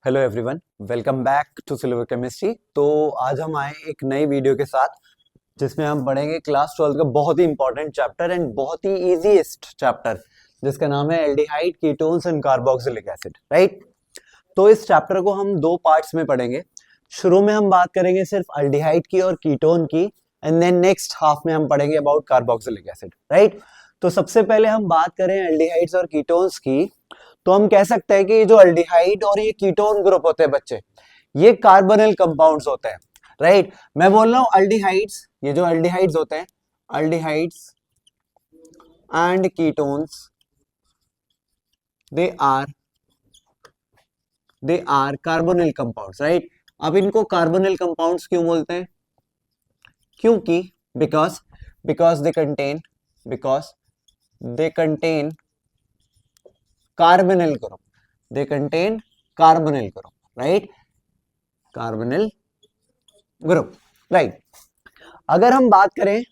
Hello everyone, welcome back to silver chemistry. तो आज हम आए एक नई वीडियो के साथ जिसमें हम पढ़ेंगे क्लास 12 का बहुत ही इंपॉर्टेंट चैप्टर एंड बहुत ही इजीएस्ट चैप्टर जिसका नाम है aldehyde, ketones and carboxylic acid. Right. तो इस चैप्टर को हम दो पार्ट्स में पढ़ेंगे। शुरू में हम बात करेंगे सिर्फ एल्डिहाइड की और कीटोन की, एंड देन नेक्स्ट हाफ में हम पढ़ेंगे अबाउट कार्बोक्सिलिक एसिड। राइट। तो सबसे पहले हम बात करें एल्डिहाइड्स और कीटोन्स की, तो हम कह सकते हैं कि ये जो अल्डिहाइड और ये कीटोन ग्रुप होते हैं बच्चे, ये कार्बोनिल कंपाउंड्स होते हैं। राइट। मैं बोल रहा हूं अल्डिहाइड्स, ये जो अल्डिहाइड्स होते हैं, aldehydes and ketones, they are carbonyl compounds. Right. अब इनको कार्बोनिल कंपाउंड्स क्यों बोलते हैं? क्योंकि because because they contain carbonyl group, they contain carbonyl group, right? Carbonyl group, right? अगर हम बात करें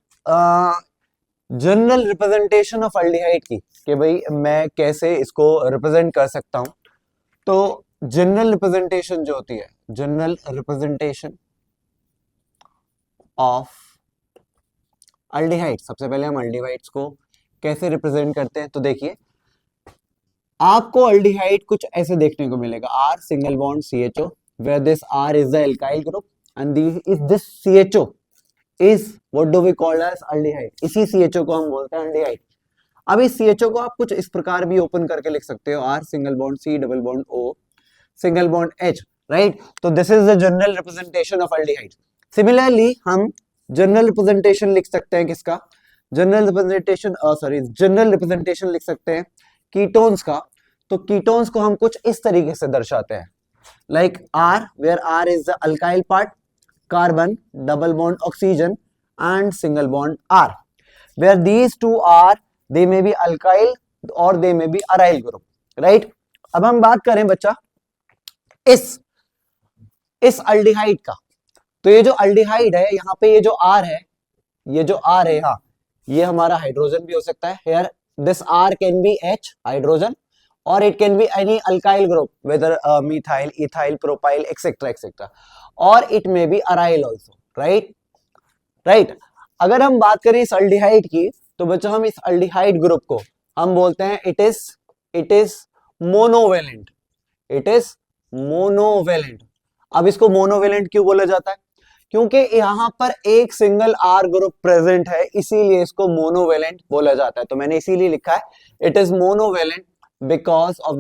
जनरल रिप्रेजेंटेशन ऑफ अल्डिहाइड की, कि भाई मैं कैसे इसको रिप्रेजेंट कर सकता हूं, तो जनरल रिप्रेजेंटेशन जो होती है, जनरल रिप्रेजेंटेशन ऑफ अल्डिहाइड, सबसे पहले हम अल्डिहाइड्स को कैसे रिप्रेजेंट करते हैं, तो देखिए आपको अल्डिहाइड कुछ ऐसे देखने को मिलेगा, R single bond CHO, where this R is the alkyl group and this CHO is what do we call as aldehyde। इसी CHO को हम बोलते हैं अल्डिहाइड। अब इस CHO को आप कुछ इस प्रकार भी ओपन करके लिख सकते हो, R single bond C double bond O single bond H। Right. तो this is the general representation of aldehyde. Similarly हम जनरल रिप्रेजेंटेशन लिख सकते हैं किसका? जनरल रिप्रेजेंटेशन लिख सकते हैं कीटोन्स का। तो कीटोन्स को हम कुछ इस तरीके से दर्शाते हैं, like R, where R is the alkyl part, carbon double bond oxygen and single bond R, where these two are they may be alkyl और they may be aryl group. Right. अब हम बात करें बच्चा इस अल्डिहाइड का, तो ये जो अल्डिहाइड है, यहाँ पे ये जो R है, यहाँ ये हमारा हाइड्रोजन भी हो सकता है। Here this R can be H hydrogen or it can be any alkyl group, whether methyl, ethyl, propyl, etc. or it may be aryl also, right। अगर हम बात करें इस अल्डिहाइड की, तो बच्चों हम इस अल्डिहाइड ग्रुप को हम बोलते हैं इट इज मोनोवेलेंट। अब इसको मोनोवेलेंट क्यों बोला जाता है? क्योंकि यहां पर एक सिंगल R ग्रुप प्रेजेंट है, इसीलिए इसको मोनोवेलेंट बोला जाता है। तो मैंने इसीलिए लिखा है it is monovalent because of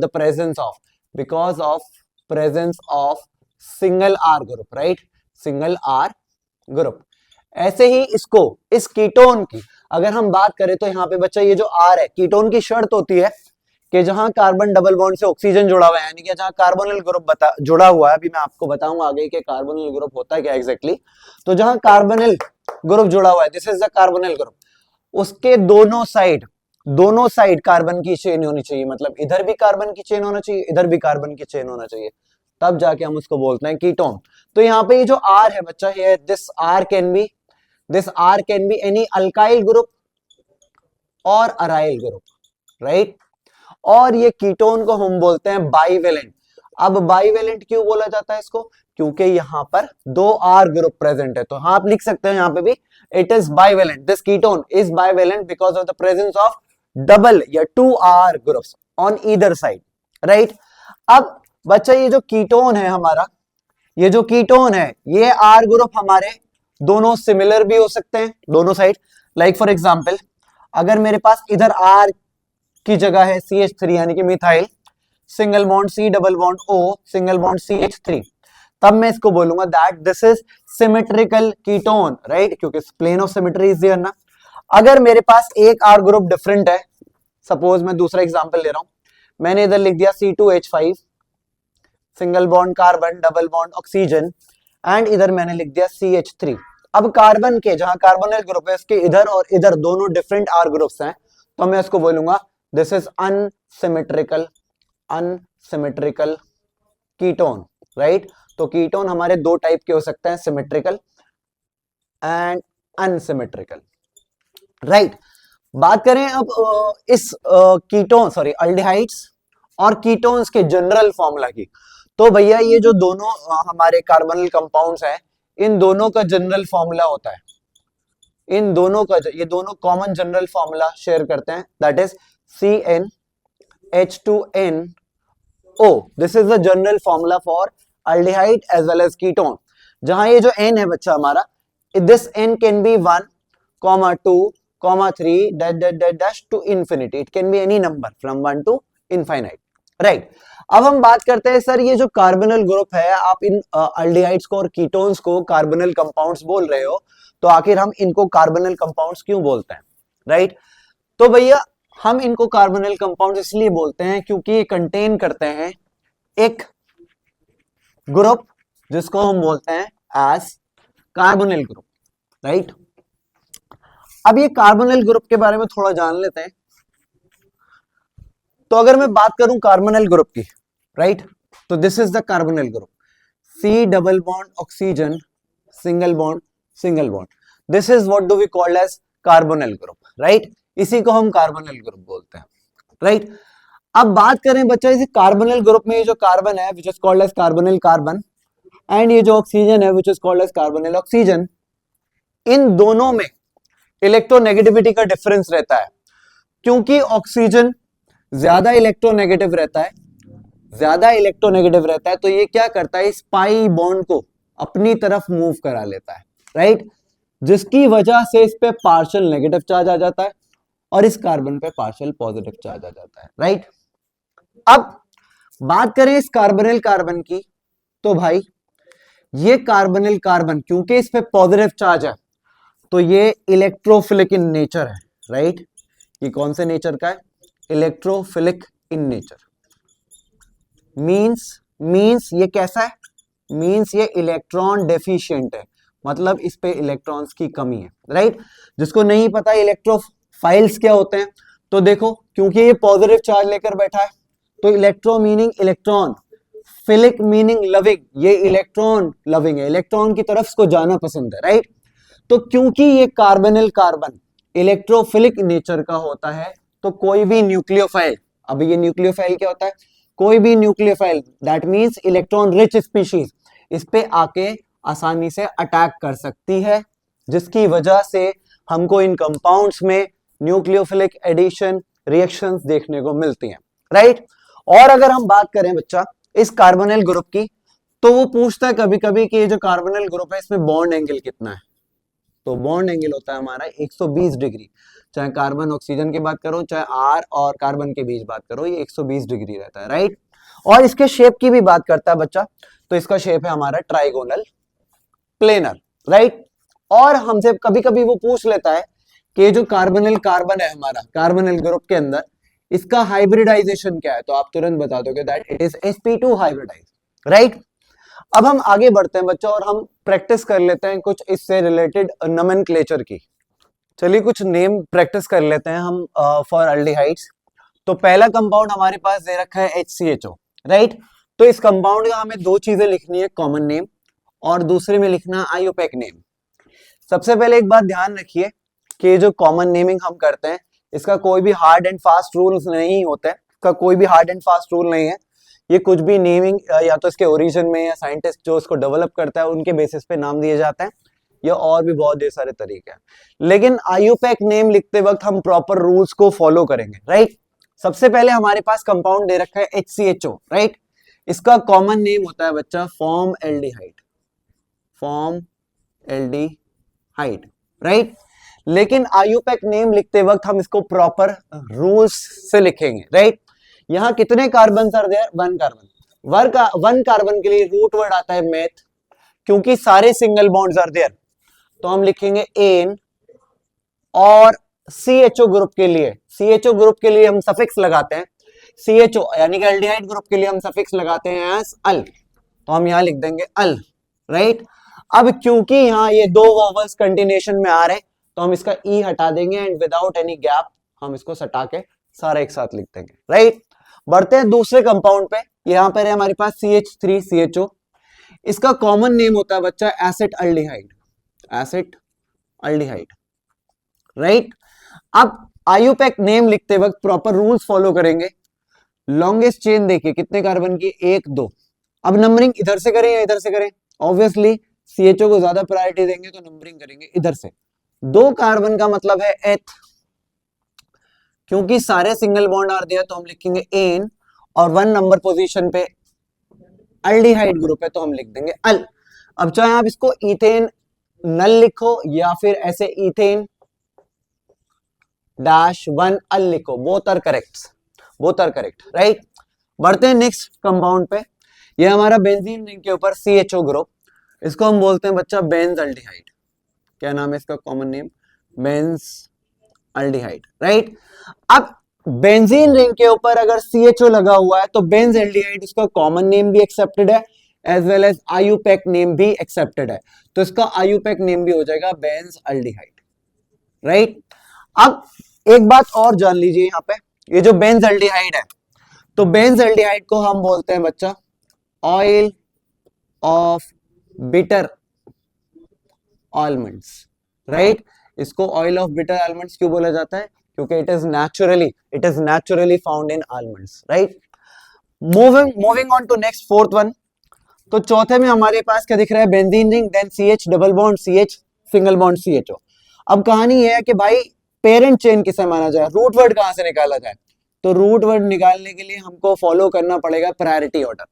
presence of single R group. Right. Single R group. ऐसे ही इसको इस कीटोन की अगर हम बात करें, तो यहाँ पे बच्चा ये जो R है, कीटोन की शर्त होती है कि जहां कार्बन डबल बॉन्ड से ऑक्सीजन जुड़ा हुआ है, यानी कि जहां कार्बोनिल ग्रुप जुड़ा हुआ है, अभी मैं आपको बताऊंगा आगे कि कार्बोनिल ग्रुप होता है क्या एग्जैक्टली। तो जहां कार्बोनिल ग्रुप जुड़ा हुआ है, this is the carbonyl group, उसके दोनों साइड कार्बन की चेन होनी चाहिए, मतलब इधर भी कार्बन की चेन होना चाहिए, इधर भी कार्बन की चेन होना चाहिए, तब जाके हम उसको बोलते हैं कीटोन। तो यहाँ पे ये जो R है बच्चा, ये this R can be any alkyl group और अराइल ग्रुप। राइट। और ये कीटोन को हम बोलते हैं बाइवेलेंट। अब बाइवेलेंट क्यों बोला जाता है इसको? क्योंकि यहां पर दो R ग्रुप प्रेजेंट है। तो हाँ, आप लिख सकते हैं यहां पे भी it is bivalent, this ketone is bivalent because of the presence of double या 2 R groups on either side. Right. अब बच्चा ये जो कीटोन है हमारा, ये R ग्रुप हमारे दोनों सिमिलर भी हो सकते हैं, दोनों साइड। लाइक फॉर एग्जाम्पल, अगर मेरे पास इधर R की जगह है CH3 यानी कि methyl, single bond C double bond O single bond CH3, तब मैं इसको बोलूंगा that this is symmetrical ketone. Right. क्योंकि plane of symmetry is there ना। अगर मेरे पास एक R ग्रुप डिफरेंट है, सपोज मैं दूसरा एग्जांपल ले रहा हूं, मैंने इधर लिख दिया C2H5 single bond carbon double bond oxygen, and इधर मैंने लिख दिया CH3। अब कार्बन के जहां कार्बोनिल ग्रुप है, इसके इधर और इधर दोनों डिफरेंट R ग्रुप्स हैं, तो मैं इसको बोलूंगा this is unsymmetrical ketone. Right. तो कीटोन हमारे दो टाइप के हो सकते हैं, सिमेट्रिकल एंड अनसिमेट्रिकल। राइट। बात करें अब इस कीटोन अल्डिहाइड्स और कीटोन्स के जनरल फॉर्मूला की, तो भैया ये जो दोनों हमारे कार्बोनिल कंपाउंड्स हैं, इन दोनों का जनरल फॉर्मूला होता है, इन दोनों का, ये दोनों कॉमन जनरल फॉर्मूला शेयर करते हैं, that is CnH2nO। This is the general formula for aldehyde as well as ketone. जहां ये जो n है बच्चा हमारा, this n can be 1, 2, 3 dash to infinity, it can be any number from 1 to infinite, right. अब हम बात करते हैं सर, ये जो कार्बोनिल ग्रुप है, आप इन अल्डिहाइड्स को और कीटोन्स को कार्बोनिल कंपाउंड्स बोल रहे हो, तो आखिर हम इनको कार्बोनिल कंपाउंड्स क्यों बोलते हैं, राइट। तो भैया हम इनको कार्बोनिल कंपाउंड्स इसलिए बोलते हैं क्योंकि ये कंटेन करते हैं एक ग्रुप जिसको हम बोलते हैं एज कार्बोनिल ग्रुप, राइट। अब ये कार्बोनिल ग्रुप के बारे में थोड़ा जान लेते हैं। तो अगर मैं बात करूं कार्बोनिल ग्रुप की, राइट, तो this is the carbonyl group, C double bond oxygen, single bond single bond, this is what do we called as carbonyl group, right. इसी को हम कार्बोनिल ग्रुप बोलते हैं, राइट। अब बात करें बच्चा, इस कार्बोनिल ग्रुप में ये जो कार्बन है which is called as carbonyl carbon, and ये जो ऑक्सीजन है which is called as carbonyl oxygen, इन दोनों में इलेक्ट्रोनेगेटिविटी का डिफरेंस रहता है, क्योंकि ऑक्सीजन ज्यादा इलेक्ट्रोनेगेटिव रहता है, ज्यादा इलेक्ट्रोनेगेटिव रहता है, तो ये क्या करता है, इस पाई बॉन्ड को अपनी तरफ मूव करा लेता है, राइट, जिसकी वजह से इस पे पार्शियल नेगेटिव चार्ज आ जाता है और इस कार्बन पे पार्शियल पॉजिटिव चार्ज आ जाता है, राइट। अब बात करें इस कार्बोनिल कार्बन की, तो भाई ये कार्बोनिल कार्बन क्योंकि इस पे पॉजिटिव चार्ज है, तो ये इलेक्ट्रोफिलिक इन नेचर है, राइट। ये कौन से नेचर का है, इलेक्ट्रोफिलिक इन नेचर। मींस ये कैसा है, मींस ये इलेक्ट्रॉन डेफिशिएंट है, मतलब इस पे इलेक्ट्रॉन्स की कमी है, राइट। जिसको नहीं पता इलेक्ट्रोफाइल्स क्या होते हैं, तो देखो क्योंकि ये पॉजिटिव चार्ज लेकर बैठा है, तो electro meaning electron, philic meaning loving, ये इलेक्ट्रॉन लविंग है, इलेक्ट्रॉन की तरफ इसको जाना पसंद है, राइट। तो क्योंकि ये कार्बोनिल कार्बन इलेक्ट्रोफिलिक नेचर का होता है, तो कोई भी न्यूक्लियोफाइल, अब ये न्यूक्लियोफाइल क्या होता है, कोई भी nucleophile, that means electron rich species, इस पे आके आसानी से अटैक कर सकती है, जिसकी वजह से हमको इन कंपाउंड्स में न्यूक्लियोफिलिक एडिशन रिएक्शंस देखने को मिलती हैं, राइट। और अगर हम बात करें बच्चा इस कार्बोनिल ग्रुप की, तो वो पूछता है कभी कभी कि ये जो कार्बोनिल ग्रुप है इसमें बॉन्ड एंगल कितना है, तो बॉन्ड एंगल होता है हमारा 120 डिग्री, चाहे कार्बन ऑक्सीजन की बात करो, चाहे आर और कार्बन के बीच बात करो, ये 120 डिग्री रहता है, राइट। और इसके शेप की भी बात करता है बच्चा, तो इसका शेप है हमारा ट्राइगोनल प्लेनर, राइट। और हमसे कभी कभी वो पूछ लेता है कि जो कार्बोनिल कार्बन है हमारा कार्बोनिल ग्रुप के अंदर, इसका हाइब्रिडाइजेशन क्या है, तो आप तुरंत बता दोगे that it is sp2 hybridise, right. अब हम आगे बढ़ते हैं बच्चों और हम प्रैक्टिस कर लेते हैं कुछ इससे रिलेटेड नोमेनक्लेचर की। चलिए कुछ नेम प्रैक्टिस कर लेते हैं हम फॉर अल्डिहाइड्स। तो पहला कंपाउंड हमारे पास दे रखा है HCHO, राइट। तो इस कंपाउंड का हमें दो चीजें लिखनी है, कॉमन नेम और दूसरे में लिखना आईयूपैक नेम। सबसे पहले एक बात ध्यान रखिए कि जो कॉमन नेमिंग हम करते हैं इसका कोई भी हार्ड एंड फास्ट रूल्स नहीं होता है, इसका कोई भी हार्ड एंड फास्ट रूल नहीं है, ये कुछ भी नेमिंग या तो इसके ओरिजिन में या साइंटिस्ट जो इसको डेवलप करता है उनके बेसिस पे नाम दिए जाते हैं, या और भी बहुत ढेर सारे तरीके हैं। लेकिन आईयूपैक नेम लिखते वक्त हम प्रॉपर रूल्स को फॉलो करेंगे, राइट। सबसे पहले हमारे पास कंपाउंड दे रखा है HCHO, राइट। इसका कॉमन नेम होता है बच्चा form aldehyde, form aldehyde, right. लेकिन आईयूपैक नेम लिखते वक्त हम इसको प्रॉपर रूल्स से लिखेंगे, राइट। यहां कितने carbon are there, one carbon, one carbon के लिए रूट वर्ड आता है मेथ, क्योंकि सारे सिंगल बॉन्ड्स आर देयर, तो हम लिखेंगे एन। और CHO ग्रुप के लिए, CHO ग्रुप के लिए हम सफिक्स लगाते हैं, CHO यानी कि एल्डिहाइड ग्रुप के लिए हम सफिक्स लगाते हैं एस अल, तो हम यहां लिख देंगे अल, राइट। अब क्योंकि यहां ये दो वोवेल्स कंटिन्यूएशन में आ रहे हैं, तो हम इसका ई हटा देंगे एंड विदाउट एनी गैप हम इसको सटा के सारा एक साथ लिख देंगे, राइट। बढ़ते हैं दूसरे कंपाउंड पे, यहां पर है हमारे पास CH3CHO। इसका कॉमन नेम होता है बच्चा acid aldehyde, acid aldehyde, right. अब आईयूपैक नेम लिखते वक्त प्रॉपर रूल्स फॉलो करेंगे। लॉन्गेस्ट चेन देखिए कितने कार्बन की, 1 2, अब नंबरिंग इधर से करें या इधर से करें? ऑब्वियसली CHO को ज्यादा प्रायोरिटी देंगे तो नंबरिंग करेंगे इधर से। 2 कार्बन का मतलब है एथ, क्योंकि सारे सिंगल बॉन्ड आर दिया तो हम लिखेंगे एन, और 1 नंबर पोजीशन पे अल्डिहाइड ग्रुप है तो हम लिख देंगे अल। अब चाहे आप इसको इथेन नल लिखो या फिर ऐसे इथेन -1 अल लिखो, बोथ आर करेक्ट राइट। बढ़ते हैं नेक्स्ट कंपाउंड पे। ये हमारा बेंजीन रिंग के ऊपर CHO ग्रुप, इसको हम बोलते हैं बच्चा बेंज अल्डिहाइड। क्या नाम है इसका common name? Benzaldehyde right. अब बेंजीन रिंग के ऊपर अगर CHO लगा हुआ है तो बेंज एल्डिहाइड इसका कॉमन नेम भी एक्सेप्टेड है, as well as IUPAC name भी एक्सेप्टेड है, तो इसका IUPAC नेम भी हो जाएगा बेंज अल्डिहाइड राइट। अब एक बात और जान लीजिए यहाँ पे, ये जो बेंज एल्डिहाइड है तो बेंज एल्डिहाइड को हम बोलते हैं बच्चा oil of bitter almonds right. इसको ऑयल ऑफ बिटर आलमंड्स क्यों बोला जाता है? क्योंकि it is naturally found in almonds right. Moving on to next fourth one. तो चौथे में हमारे पास क्या दिख रहा है? Benzene ring, then CH double bond CH single bond CHO। अब कहानी यह है कि भाई पेरेंट चेन किसे माना जाए, रूट वर्ड कहां से निकाला जाए? तो रूट वर्ड निकालने के लिए हमको फॉलो करना पड़ेगा प्रायोरिटी ऑर्डर।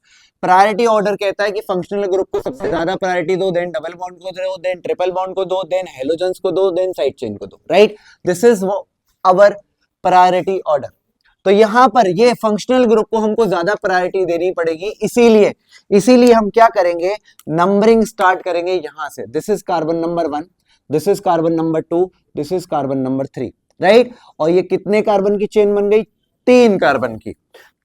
प्रायोरिटी ऑर्डर कहता है कि फंक्शनल ग्रुप को सबसे ज्यादा प्रायोरिटी दो, देन डबल बॉन्ड को दो, देन ट्रिपल बॉन्ड को दो, देन हेलोजन्स को दो, देन साइड चेन को दो right. This is our priority order. तो यहां पर ये फंक्शनल ग्रुप को हमको ज्यादा प्रायोरिटी देनी पड़ेगी, इसीलिए हम क्या करेंगे? नंबरिंग स्टार्ट करेंगे यहां से। This is carbon number 1, this is carbon number 2, this is carbon number 3 right. और ये कितने कार्बन की चेन बन गई? 3 कार्बन की।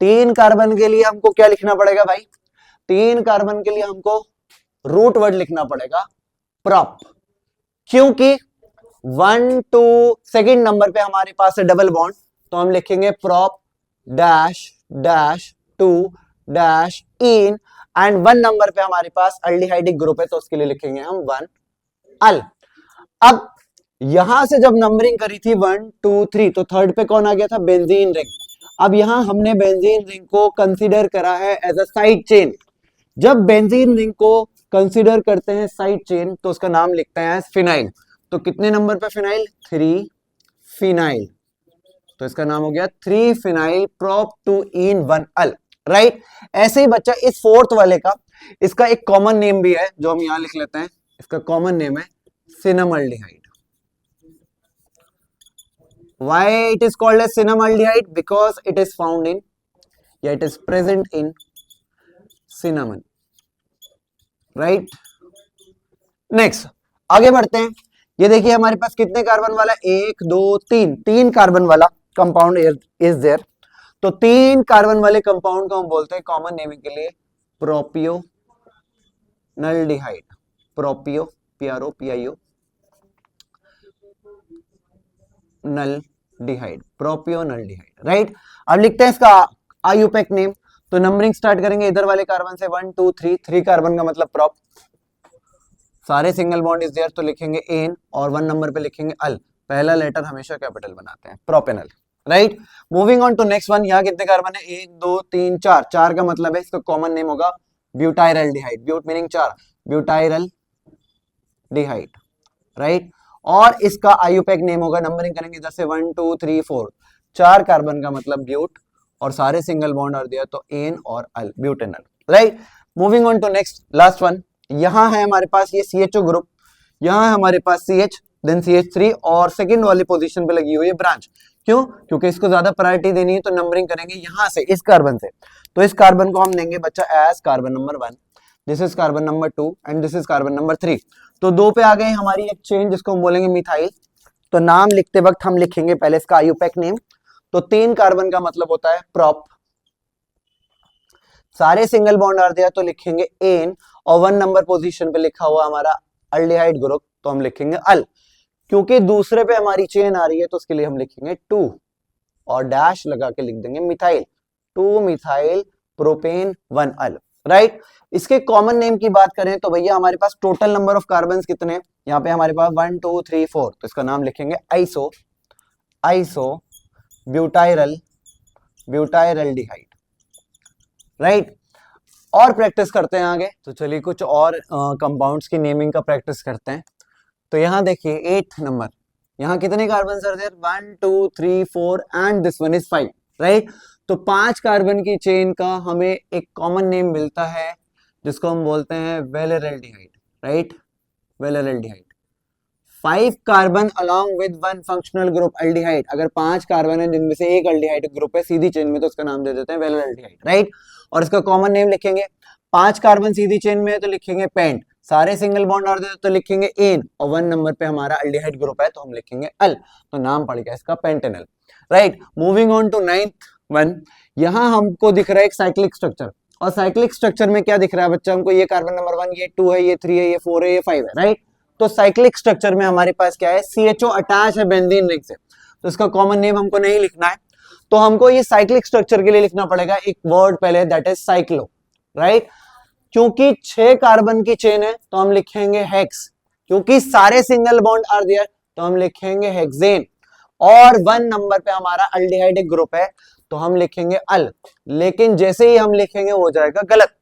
3 कार्बन के लिए हमको क्या लिखना पड़ेगा भाई? 3 कार्बन के लिए हमको रूट वर्ड लिखना पड़ेगा प्रॉप, क्योंकि 1 2 सेकेंड नंबर पे हमारे पास है डबल बॉन्ड, तो हम लिखेंगे prop dash dash 2 dash in, and 1 number पे हमारे पास अल्डिहाइडिक ग्रुप है तो उसके लिए लिखेंगे हम 1 अल। अब यहां से जब नंबरिंग करी थी 1 2 3 तो थर्ड पे कौन आ गया था? Benzene ring. अब यहां हमने बेंजीन रिंग को कंसीडर करा है एज अ साइड चेन। जब बेंजीन रिंग को कंसीडर करते हैं साइड चेन तो उसका नाम लिखते हैं फिनाइल। तो कितने नंबर पे फिनाइल? 3 फिनाइल, तो इसका नाम हो गया 3 फिनाइल प्रोप 2 इन 1 अल राइट। ऐसे ही बच्चा इस फोर्थ वाले का, इसका एक कॉमन नेम भी है जो हम यहां लिख लेते हैं। इसका कॉमन नेम है सिनेमल्डिहाइड। Why it is called as cinnamaldehyde? Because it is found in, yeah, it is present in cinnamon, right? Next, आगे बढ़ते हैं। ये देखिए हमारे पास कितने कार्बन वाला? 1 2 3 कार्बन वाला कंपाउंड इज देयर। तो 3 कार्बन वाले कंपाउंड को हम बोलते हैं कॉमन नेमिंग के लिए प्रोपियोनल्डिहाइड। प्रोपियो PROPIO नल्डिहाइड, प्रोपियोनल्डिहाइड राइट। अब लिखते हैं इसका IUPAC नेम। तो नंबरिंग स्टार्ट करेंगे इधर वाले कार्बन से 1 2 3। 3 कार्बन का मतलब प्रोप, सारे सिंगल बॉन्ड इज देयर तो लिखेंगे एन, और 1 नंबर पे लिखेंगे अल। पहला लेटर हमेशा कैपिटल बनाते हैं, propanal right. Moving on to next one. यहाँ कितने कार्बन है? 1 2 3 4। 4 का मतलब है इसका कॉमन नेम होगा ब्यूटाइरल्डिहाइड। ब्यूट मीनिंग 4, ब्यूटाइरल्डिहाइड राइट। और इसका IUPAC नेम होगा, नंबरिंग करेंगे इधर से 1 2 3 4। 4 कार्बन का मतलब ब्यूट, और सारे सिंगल बॉन्ड और दिया तो एन और अल, butanal right. Moving on to next last one. यहां है हमारे पास ये CHO ग्रुप, यहां है हमारे पास CH, देन CH3, और सेकंड वाली पोजीशन पे लगी हुई है ब्रांच। क्यों? क्योंकि इसको ज्यादा प्रायोरिटी देनी है तो नंबरिंग करेंगे यहां से इस कार्बन से। तो इस कार्बन को हम लेंगे बच्चा as carbon number 1, this is carbon number 2 and this is carbon number 3। तो 2 पे आ गए हमारी एक चेन जिसको हम बोलेंगे मिथाइल। तो नाम लिखते वक्त हम लिखेंगे पहले इसका IUPAC नेम। तो 3 कार्बन का मतलब होता है प्रॉप, सारे सिंगल बॉन्ड आ दिया तो लिखेंगे एन, और 1 नंबर पोजीशन पे लिखा हुआ हमारा अल्डिहाइड ग्रुप तो हम लिखेंगे अल। क्योंकि दूसरे पे हमारी चेन आ रही है तो उसके लिए हम लिखेंगे 2, और डैश लगा के लिख देंगे methyl, 2 methyl propane 1 al right. इसके कॉमन नेम की बात करें तो भैया हमारे पास टोटल नंबर ऑफ कार्बन कितने हैं? यहाँ पे हमारे पास 1 2 3 4, तो इसका नाम लिखेंगे आइसो ब्यूटाइरल्डिहाइड राइट। और प्रैक्टिस करते हैं आगे। तो चलिए कुछ और कंपाउंड्स की नेमिंग का प्रैक्टिस करते हैं। तो यहाँ देखिए 8th नंबर, यहाँ कितने carbon are there? 1 2 3 4 and this one is 5, right. तो 5 कार्बन की चेन का हमें एक कॉमन नेम मिलता है जिसको हम बोलते हैं valeraldehyde, right, valeraldehyde. 5 carbon along with 1 functional group aldehyde, अगर 5 कार्बन है जिनमें से एक अल्डिहाइड ग्रुप है सीधी चेन में तो उसका नाम दे देते हैं वेलेरल्डिहाइड, राइट। और इसका कॉमन नेम लिखेंगे, 5 कार्बन सीधी चेन में है तो लिखेंगे पेंट, सारे सिंगल बॉन्ड और तो लिखेंगे एन, और 1 नंबर पे हमारा अल्डिहाइड ग्रुप है तो हम लिखेंगे अल, तो नाम पड़ गया इसका pentanal, right. Moving on to 9th one, यहाँ हमको दिख रहा है एक साइक्लिक स्ट्रक्चर, और साइक्लिक स्ट्रक्चर में क्या दिख रहा है बच्चा हमको? ये कार्बन नंबर 1, ये 2 है, ये 3 है, ये 4 है, ये 5 है, राइट। तो साइक्लिक स्ट्रक्चर में हमारे पास क्या है? CHO अटैच है बेंजीन रिंग से, तो इसका कॉमन नेम हमको नहीं लिखना है, तो हमको ये साइक्लिक स्ट्रक्चर के लिए लिखना पड़ेगा एक वर्ड पहले, दैट इज साइक्लो, राइट। क्योंकि 6 कार्बन की चेन है तो हम लिखेंगे हेक्स, क्योंकि सारे सिंगल बॉन्ड आर देयर तो हम लिखेंगे हेक्सेन, और 1 नंबर पे हमारा अल्डिहाइड ग्रुप है तो हम लिखेंगे अल। लेकिन जैसे ही हम लिखेंगे हो जाएगा गलत,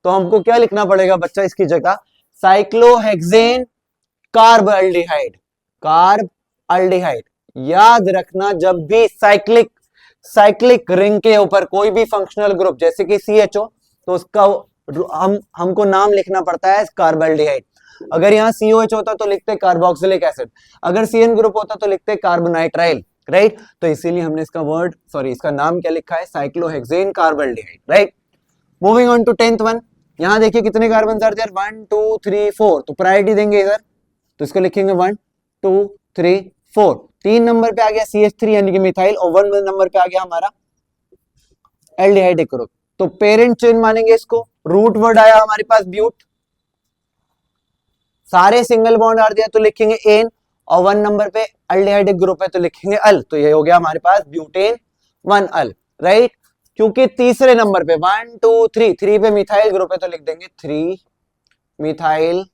तो हमको क्या लिखना पड़ेगा बच्चा इसकी जगह? Cyclohexane carb aldehyde, carb aldehyde. याद रखना जब भी साइक्लिक रिंग के ऊपर कोई भी फंक्शनल ग्रुप जैसे कि CHO, तो उसका हमको नाम लिखना पड़ता है कार्बल्डिहाइड। अगर यहाँ COH होता तो लिखते कार्बोक्सिलिक एसिड, अगर CN ग्रुप होता तो लिखते कार्बोनाइट्राइल, राइट। तो इसीलिए हमने इसका नाम क्या लिखा है? Cyclohexane carbaldehyde, right. Moving on to 10th one, यहाँ देखिए कितने कार्बन आर देयर? 1 2 3 4, तो प्रायोरिटी देंगे इधर, तो इसको लिखेंगे 1 2 3 4। 3 नंबर पे आ गया CH3 यानी कि मिथाइल, और 1 नंबर पे आ गया हमारा एल्डिहाइड ग्रुप, तो पेरेंट चेन मानेंगे इसको। रूट वर्ड आया हमारे पास ब्यूट, सारे सिंगल बॉन्ड आर दिया तो लिखेंगे एन, और 1 नंबर पे अल्डिहाइड ग्रुप है तो लिखेंगे अल, तो ये हो गया हमारे पास ब्यूटेन 1 अल, राइट। क्योंकि तीसरे नंबर पे 1 2 3 पे मिथाइल ग्रुप है तो लिख देंगे 3 मिथाइल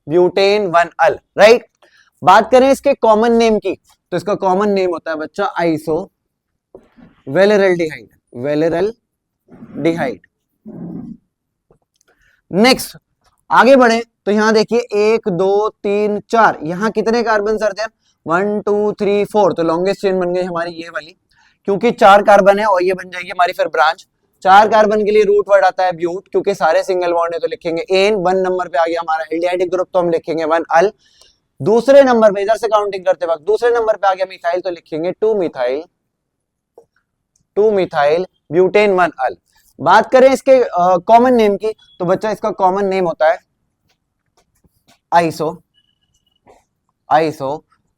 ब्यूटेन 1 अल, राइट। बात करें इसके कॉमन नेम की, तो इसका कॉमन नेम होता है बच्चा आइसो वेलेरल्डिहाइड, वेलेरल्डिहाइड। नेक्स्ट आगे बढ़े तो यहां देखिए 1 2 3 4, यहां कितने कार्बन सर थे? 1 2 3 4, तो लॉन्गेस्ट चेन बन गई हमारी ये वाली, क्योंकि 4 कार्बन है और ये बन जाएगी हमारी फिर ब्रांच। 4 कार्बन के लिए रूट वर्ड आता है ब्यूट, क्योंकि सारे सिंगल बॉन्ड है तो लिखेंगे एन। 1 नंबर पे आ गया हमारा एल्डिहाइड ग्रुप तो हम लिखेंगे 1 अल। दूसरे नंबर पे इधर से काउंटिंग करते वक्त दूसरे नंबर पे आ गया मिथाइल तो लिखेंगे 2 मिथाइल ब्यूटेन 1 अल। बात करें इसके कॉमन नेम की, तो बच्चा इसका कॉमन नेम होता है आइसो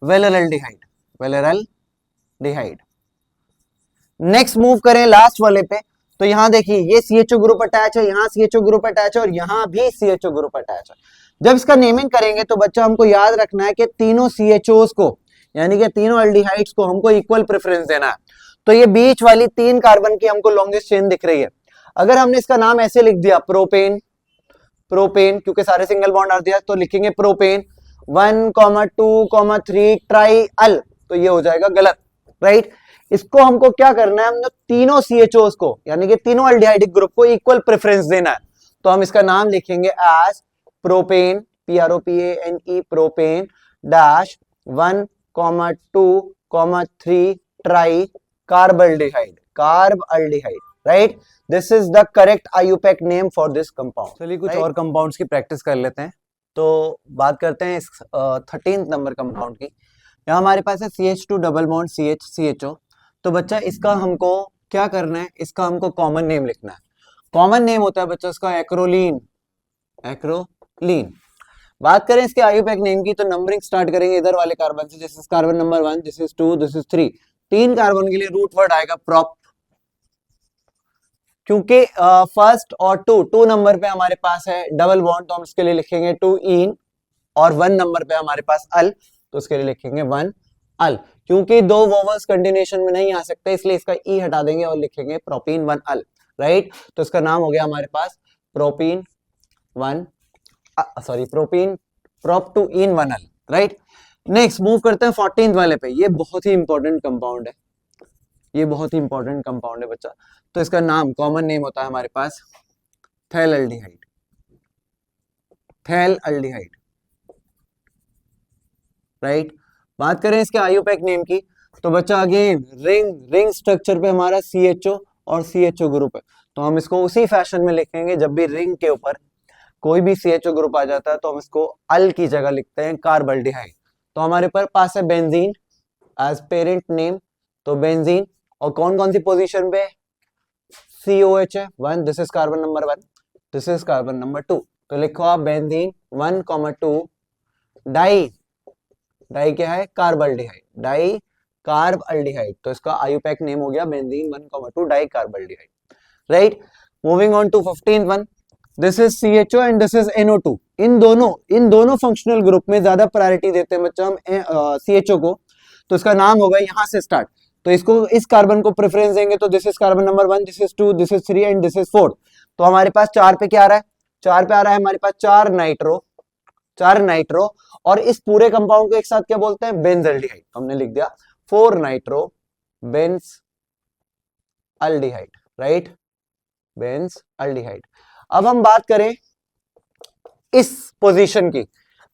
वेलेरल्डिहाइड। नेक्स्ट मूव करें लास्ट वाले पे, तो यहां देखिए ये CHO ग्रुप अटैच है, यहाँ CHO ग्रुप अटैच है और यहाँ भी CHO ग्रुप अटैच है। जब इसका नेमिंग करेंगे तो बच्चा हमको याद रखना है कि तीनों CHOs को यानी कि तीनों अल्डिहाइड्स को हमको इक्वल प्रेफरेंस देना है। तो ये बीच वाली 3 कार्बन की हमको लॉन्गेस्ट चेन दिख रही है, अगर हमने इसका नाम ऐसे लिख दिया प्रोपेन, क्योंकि सारे सिंगल बॉन्ड आ दिया तो लिखेंगे प्रोपेन 1 2 3 ट्राई अल, तो ये हो जाएगा गलत, राइट। इसको हमको क्या करना है? हमने तीनों CHOs को यानी कि तीनों अल्डिहाइडिक ग्रुप को इक्वल प्रेफरेंस देना है, तो हम इसका नाम लिखेंगे as propane, PROPANE, propane dash 1 2 3 tri carbaldehyde, right. This is the correct IUPAC name for this compound. चलिए कुछ और कंपाउंड्स की प्रैक्टिस कर लेते हैं। तो बात करते हैं इस 13th नंबर कंपाउंड की। यहाँ हमारे पास है CH2 डबल बॉन्ड CHO। तो बच्चा इसका हमको क्या करना है? इसका हमको कॉमन नेम लिखना है। कॉमन नेम होता है बच्चा इसका एक्रोलीन। बात करें इसके IUPAC नेम की, तो नंबरिंग स्टार्ट करेंगे इधर वाले कार्बन से, this is carbon number 1, this is 2, this is 3। 3 carbon के लिए रूट वर्ड आएगा प्रॉप, क्योंकि फर्स्ट और 2 नंबर पे हमारे पास है डबल बॉन्ड तो हम इसके लिए लिखेंगे 2 इन, और 1 नंबर पे हमारे पास अल तो उसके लिए लिखेंगे 1 अल। क्योंकि 2 वोवल्स कंटिन्यूएशन में नहीं आ सकते इसलिए इसका ई हटा देंगे और लिखेंगे प्रोपीन 1 अल, राइट। तो इसका नाम हो गया हमारे पास प्रोपीन प्रोप 2 इन 1 अल, राइट। नेक्स्ट मूव करते हैं 14th वाले पे। ये बहुत ही इंपॉर्टेंट कंपाउंड है, बच्चा। तो इसका नाम कॉमन नेम होता है हमारे पास थैलेल्डिहाइड, थैलेल्डिहाइड, राइट। बात करें इसके आईयूपैक नेम की, तो बच्चा अगेन रिंग रिंग स्ट्रक्चर पे हमारा CHO और CHO ग्रुप है, तो हम इसको उसी फैशन में लिखेंगे। जब भी रिंग के ऊपर कोई भी CHO ग्रुप आ जाता है तो हम इसको अल की जगह लिखते हैं कार्बल्डिहाइड। तो हमारे पास है बेंजीन एज पेरेंट नेम, तो बेंजीन, और कौन कौन सी पोजीशन पे COH है 1, this is carbon number 1, this is carbon number 2, तो लिखो आप बेंजीन 1,2 डाई, डाई क्या है कार्बल्डिहाइड, डाई कार्बल्डिहाइड, तो इसका आईयूपैक नेम हो गया benzene 1,2 di carbaldehyde, right. Moving on to 15th one, this is CHO and this is NO2। इन दोनों फंक्शनल ग्रुप में ज्यादा प्रायोरिटी देते हैं बच्चा हम CHO को, तो इसका नाम होगा यहां से स्टार्ट, तो इसको इस कार्बन को प्रेफरेंस देंगे, तो this is carbon number 1, this is 2, this is 3 and this is 4। तो हमारे पास 4 पे क्या आ रहा है, 4 पे आ रहा है हमारे पास 4 नाइट्रो, 4 नाइट्रो, और इस पूरे कंपाउंड को एक साथ क्या बोलते हैं बेंजल्डिहाइड, हमने लिख दिया 4 nitro Benz aldehyde, right, Benz aldehyde. अब हम बात करें इस पोजीशन की,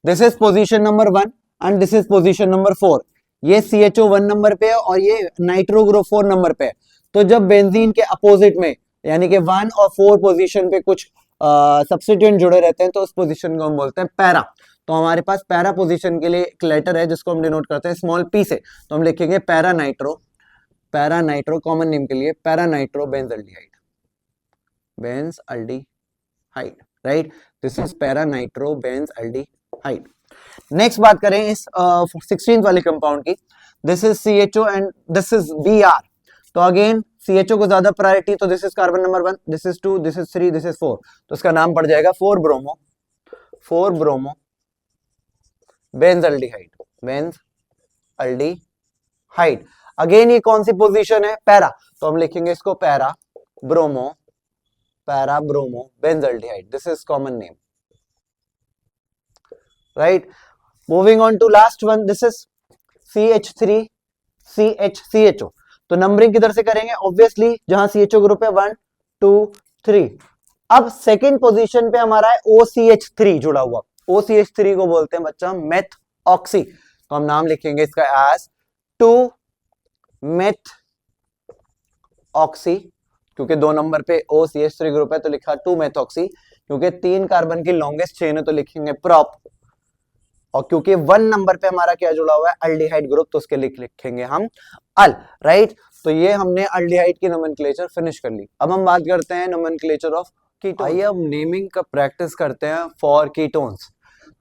this is position number 1 and this is position number 4, ये CHO 1 नंबर पे है और ये नाइट्रो ग्रुप 4 नंबर पे है। तो जब बेंजीन के अपोजिट में यानी कि 1 और 4 पोजीशन पे कुछ सब्स्टिट्यूएंट जुड़े रहते हैं तो उस पोजीशन को हम बोलते हैं पैरा। तो हमारे पास पैरा पोजीशन के लिए एक लेटर है जिसको हम डिनोट करते हैं स्मॉल p से, तो हम लिखेंगे पैरा नाइट्रो कॉमन नेम के लिए para nitro benzaldehyde, benzaldehyde, right, this is para nitro benzaldehyde. Next बात करें इस 16th वाले कंपाउंड की, this is CHO and this is Br, तो अगेन CHO को ज्यादा प्रायोरिटी, तो this is carbon number 1, this is 2, this is 3, this is 4, तो इसका नाम पड़ जाएगा 4 ब्रोमो बेंजल्डिहाइड, बेंजल्डिहाइड। अगेन ये कौन सी पोजीशन है पैरा, तो हम लिखेंगे इसको para bromo benzaldehyde, this is common name, right. Moving on to last one, this is CH3 CHO, तो नंबरिंग किधर से करेंगे, ऑब्वियसली जहां CHO ग्रुप है 1 2 3। अब सेकंड पोजीशन पे हमारा है OCH3 जुड़ा हुआ, OCH3 को बोलते हैं बच्चा मेथ ऑक्सी, तो हम नाम लिखेंगे इसका एज 2 मेथ ऑक्सी, क्योंकि 2 नंबर पे OCH3 ग्रुप है तो लिखा 2 मेथॉक्सी, क्योंकि 3 कार्बन की लॉन्गेस्ट चेन है तो लिखेंगे प्रॉप, और क्योंकि 1 नंबर पे हमारा क्या जुड़ा हुआ है अल्डिहाइड ग्रुप, तो उसके लिखेंगे हम अल, राइट। तो ये हमने अल्डिहाइड की नोमेनक्लेचर फिनिश कर ली। अब हम बात करते हैं नोमेनक्लेचर ऑफ कीटोन। आइए अब नेमिंग का प्रैक्टिस करते हैं फॉर कीटोन्स।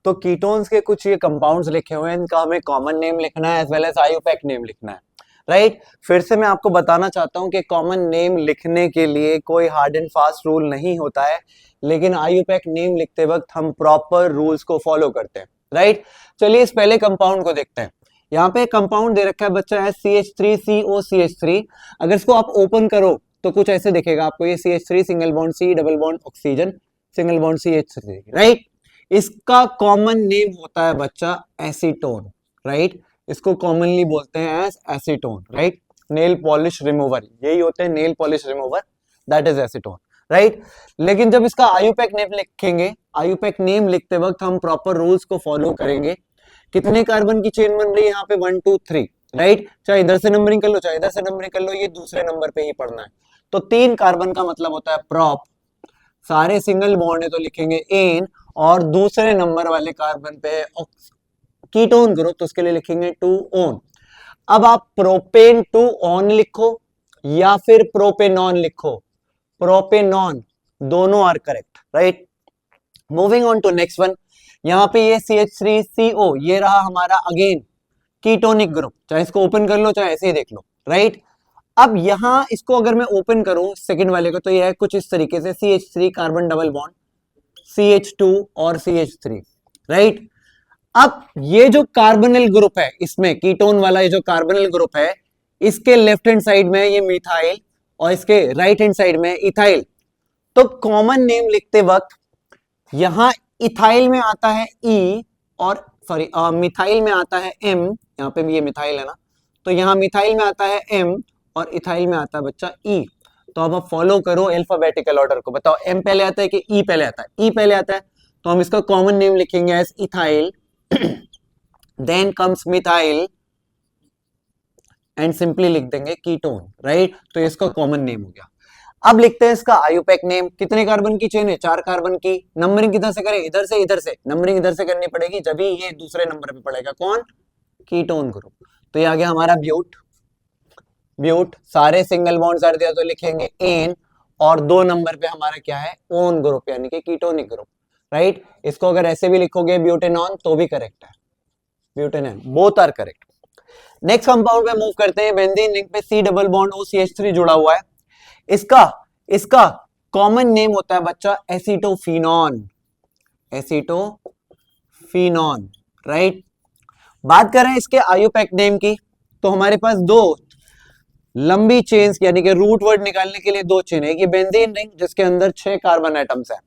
तो कीटोन्स के कुछ ये कंपाउंड्स लिखे हुए हैं, इनका हमें कॉमन नेम लिखना है as well as IUPAC name लिखना है, राइट। फिर से मैं आपको बताना चाहता हूं कि कॉमन नेम लिखने के लिए कोई हार्ड एंड फास्ट रूल नहीं होता है, लेकिन आईयूपैक नेम लिखते वक्त हम प्रॉपर रूल्स को फॉलो करते हैं, राइट। चलिए इस पहले कंपाउंड को देखते हैं। यहाँ पे कंपाउंड दे रखा है बच्चा है CH3COCH3। अगर इसको आप ओपन करो तो कुछ ऐसे दिखेगा आपको, ये CH3 single bond C double bond oxygen single bond CH3, right. इसका कॉमन नेम होता है बच्चा एसीटोन, राइट, इसको कॉमनली बोलते हैं as acetone, right. Nail polish remover, यही होते हैं nail polish remover, that is acetone, right. लेकिन जब इसका आईयूपैक नेम लिखेंगे, आईयूपैक नेम लिखते वक्त हम प्रॉपर रूल्स को फॉलो करेंगे। कितने कार्बन की चेन बन रही है यहाँ पे 1 2 3, राइट। चाहे इधर से नंबरिंग कर लो चाहे इधर से नंबरिंग कर लो, ये दूसरे नंबर पे ही पढ़ना है। तो 3 कार्बन का मतलब होता है प्रॉप, सारे सिंगल बॉन्ड है तो लिखेंगे एन, और दूसरे नंबर वाले कार्बन पे कीटोन ग्रुप तो उसके लिए लिखेंगे 2 ओन। अब आप प्रोपेन 2 ऑन लिखो या फिर प्रोपेनॉन लिखो, प्रोपेनॉन दोनों are correct, right. Moving on to next one, यहाँ पे ये CH3CO ये रहा हमारा अगेन कीटोनिक ग्रुप, चाहे इसको ओपन कर लो चाहे ऐसे ही देख लो, राइट। अब यहां इसको अगर मैं ओपन करूं सेकंड वाले को, तो ये है कुछ इस तरीके से CH3 carbon double bond CH2 और CH3, राइट। अब ये जो कार्बोनिल ग्रुप है इसमें कीटोन वाला ये जो कार्बोनिल ग्रुप है, इसके लेफ्ट हैंड साइड में ये मिथाइल और इसके राइट हैंड साइड में इथाइल। तो कॉमन नेम लिखते वक्त यहां इथाइल में आता है E और सॉरी मिथाइल में आता है M, यहाँ पे भी ये मिथाइल है ना, तो यहाँ मिथाइल में आता है M और इथाइल में आता है बच्चा E। तो अब आप फॉलो करो अल्फाबेटिकल ऑर्डर को। बताओ एम पहले आता है कि ई पहले आता है? ई पहले आता है, तो हम इसका कॉमन नेम लिखेंगे as ethyl, then comes methyl and simply लिख देंगे कीटोन, राइट। तो इसका कॉमन नेम हो गया। अब लिखते हैं इसका आयुपैक नेम। कितने कार्बन की चेन है? 4 कार्बन की। नंबरिंग किधर से करें? इधर से, इधर से। नंबरिंग इधर से करनी पड़ेगी, जब ही ये दूसरे नंबर पे पड़ेगा। कौन? Ketone group. तो ये आ गया हमारा ब्यूट। ब्यूट सारे सिंगल बॉन्ड कर दिया तो लिखेंगे एन, और 2 नंबर पे हमारा क्या है? ओन ग्रुप, यानी कि कीटोनिक ग्रुप, राइट। इसको अगर ऐसे भी लिखोगे ब्यूटेनॉन तो भी करेक्ट है, butanone, both are correct. Next compound पे मूव करते हैं। बेंजीन रिंग पे C डबल बॉन्ड OCH3 जुड़ा हुआ है। इसका कॉमन नेम होता है बच्चा एसीटोफिनॉन, एसीटोफिनॉन, राइट। बात करें इसके आयुपैक नेम की, तो हमारे पास 2 लंबी चेन्स यानी कि रूट वर्ड निकालने के लिए 2 चेन है। ये बेंजीन रिंग जिसके अंदर 6 कार्बन एटम्स है,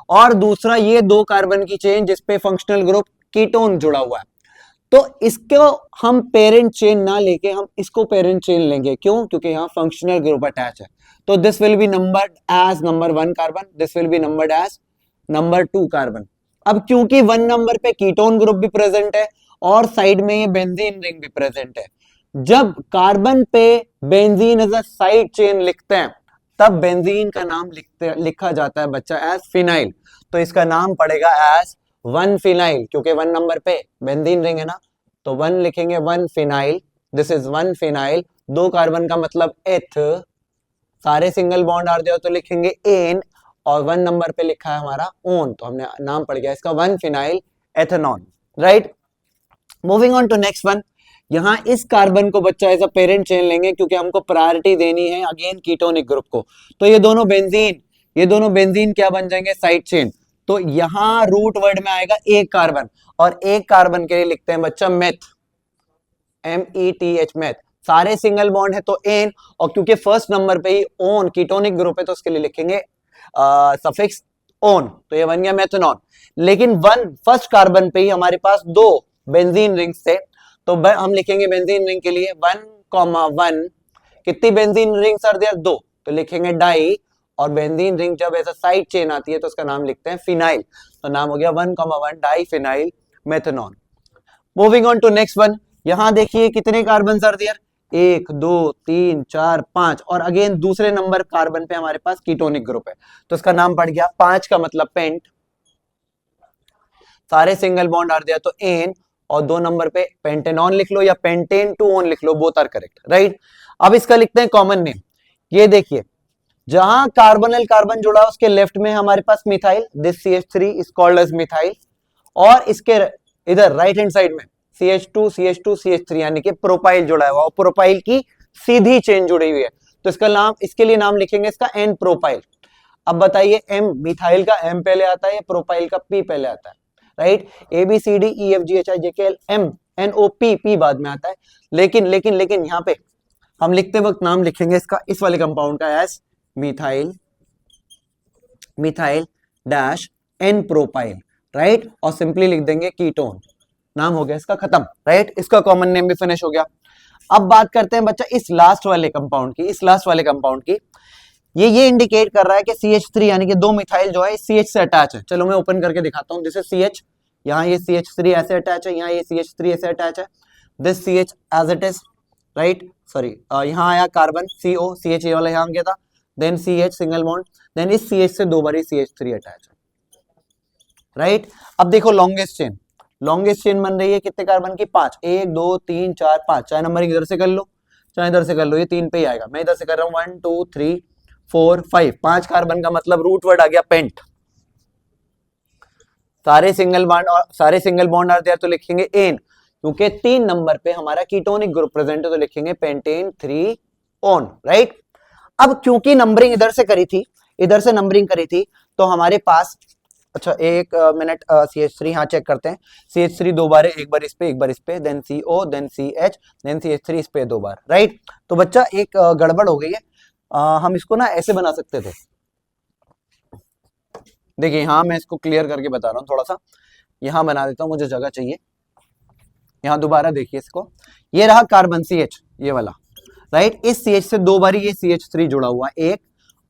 और दूसरा ये 2 कार्बन की चेन जिसपे फंक्शनल ग्रुप कीटोन जुड़ा हुआ है। तो इसको हम पेरेंट चेन ना लेके हम इसको पेरेंट चेन लेंगे। क्यों? क्योंकि यहाँ फंक्शनल ग्रुप अटैच है। तो this will be numbered as number 1 carbon, this will be numbered as number 2 carbon. अब क्योंकि 1 नंबर पे कीटोन ग्रुप भी प्रेजेंट है और साइड में ये बेंजीन रिंग भी प्रेजेंट है, जब कार्बन पे benzene as a side chain लिखते हैं तब बेंजीन का नाम लिखा जाता है बच्चा एज फिनाइल। तो इसका नाम पड़ेगा एज 1 फिनाइल, क्योंकि 1 नंबर पे बेंजीन रिंग है ना, तो 1 लिखेंगे 1 phenyl, this is 1 phenyl. 2 carbon का मतलब एथ, सारे सिंगल बॉन्ड आ दिया तो लिखेंगे एन, और 1 नंबर पे लिखा है हमारा ओन, तो हमने नाम पड़ गया इसका 1 phenyl ethanone, right. Moving on to next one. यहां इस कार्बन को बच्चा एज अ पेरेंट चेन लेंगे क्योंकि हमको प्रायोरिटी देनी है अगेन कीटोनिक ग्रुप को। तो ये दोनों बेंजीन क्या बन जाएंगे? Side chain. तो यहां रूट वर्ड में आएगा एक कार्बन, और एक कार्बन के लिए लिखते हैं बच्चा मेथ, METH, मेथ। सारे सिंगल बॉन्ड है तो एन, और क्योंकि फर्स्ट नंबर पे ही ओन कीटोनिक ग्रुप है तो उसके लिए लिखेंगे सफिक्स ओन, तो ये बन गया मेथनॉन। लेकिन 1 फर्स्ट कार्बन पे ही हमारे पास 2 बेंजीन रिंग्स थे, तो हम लिखेंगे बेंजीन रिंग के लिए 1,1। कितनी बेंजीन रिंग्स आर देयर? 2, तो लिखेंगे डाई, और बेंजीन रिंग जब ऐसा साइड चेन आती है तो उसका नाम लिखते हैं फिनाइल, तो नाम हो गया 1,1 di phenyl methanone. Moving on to next one. यहां देखिए कितने कार्बन आर देयर? 1 2 3 4 5, और अगेन दूसरे नंबर कार्बन पे हमारे पास कीटोनिक ग्रुप है, तो इसका नाम पड़ गया 5 का मतलब पेंट। सारे सिंगल बॉन्ड आर दिया तो एन, और 2 नंबर पे पेंटेनॉन लिख लो या पेंटेन टू ओन लिख लो, बोथ आर करेक्ट, राइट। अब इसका लिखते हैं कॉमन नेम। ये देखिए जहां कार्बोनिल कार्बन जुड़ा उसके लेफ्ट में हमारे पास methyl, this CH3 is called as methyl, और इसके इधर राइट हैंड साइड में CH2 CH2 CH3 यानी कि प्रोपाइल जुड़ा हुआ, और प्रोपाइल की सीधी चेन जुड़ी हुई है, तो इसका नाम, इसके लिए नाम लिखेंगे इसका एन प्रोपाइल। अब बताइए एम मिथाइल का एम पहले आता है या प्रोपाइल का पी पहले आता है? राइट, ABCDEFGHIJKLMNOP, पी बाद में आता है। लेकिन यहाँ पे हम लिखते वक्त नाम लिखेंगे इसका, इस वाले कंपाउंड का as methyl dash N propyl, right, और सिंपली लिख देंगे कीटोन, नाम हो गया इसका खत्म, राइट। इसका कॉमन नेम भी फिनिश हो गया। अब बात करते हैं बच्चा इस लास्ट वाले कंपाउंड की, ये इंडिकेट कर रहा है कि CH3 यानी कि 2 मिथाइल जो है CH से अटैच है। चलो मैं ओपन करके दिखाता हूं। जैसे CH, यहाँ ये CH3 ऐसे अटैच है, यहाँ ये CH3 ऐसे अटैच है, this CH as it is, right, sorry यहाँ आया कार्बन CO, CH ये वाला यहाँ गया था, then CH single bond, then इस CH से 2 बार CH3 अटैच है, राइट। अब देखो लॉन्गेस्ट चेन बन रही है कितने कार्बन की? 5, 1 2 3 4 5, चाहे नंबर इधर से कर लो चाहे इधर से कर लो, ये 3 पे ही आएगा। मैं इधर से कर रहा हूँ 1 2 3 4 5, 5 कार्बन का मतलब रूट वर्ड आ गया पेंट। सारे सिंगल बॉन्ड आ दिया तो लिखेंगे एन, क्योंकि 3 नंबर पे हमारा कीटोनिक ग्रुप प्रेजेंट है तो लिखेंगे पेंटेन 3 ओन, राइट। अब क्योंकि नंबरिंग इधर से नंबरिंग करी थी तो हमारे पास, अच्छा एक मिनट, CH3 हाँ चेक करते हैं। CH3 2 बार है, एक बार इस पे, then CO, then CH, then CH3 इस पे 2 बार, राइट। तो बच्चा एक गड़बड़ हो गई है, हम इसको ना ऐसे बना सकते थे। देखिए हाँ मैं इसको क्लियर करके बता रहा हूँ, थोड़ा सा यहाँ बना देता हूँ, मुझे जगह चाहिए। यहाँ दोबारा देखिए इसको, ये रहा कार्बन CH ये वाला, राइट। इस CH से 2 बार ये CH3 जुड़ा हुआ, एक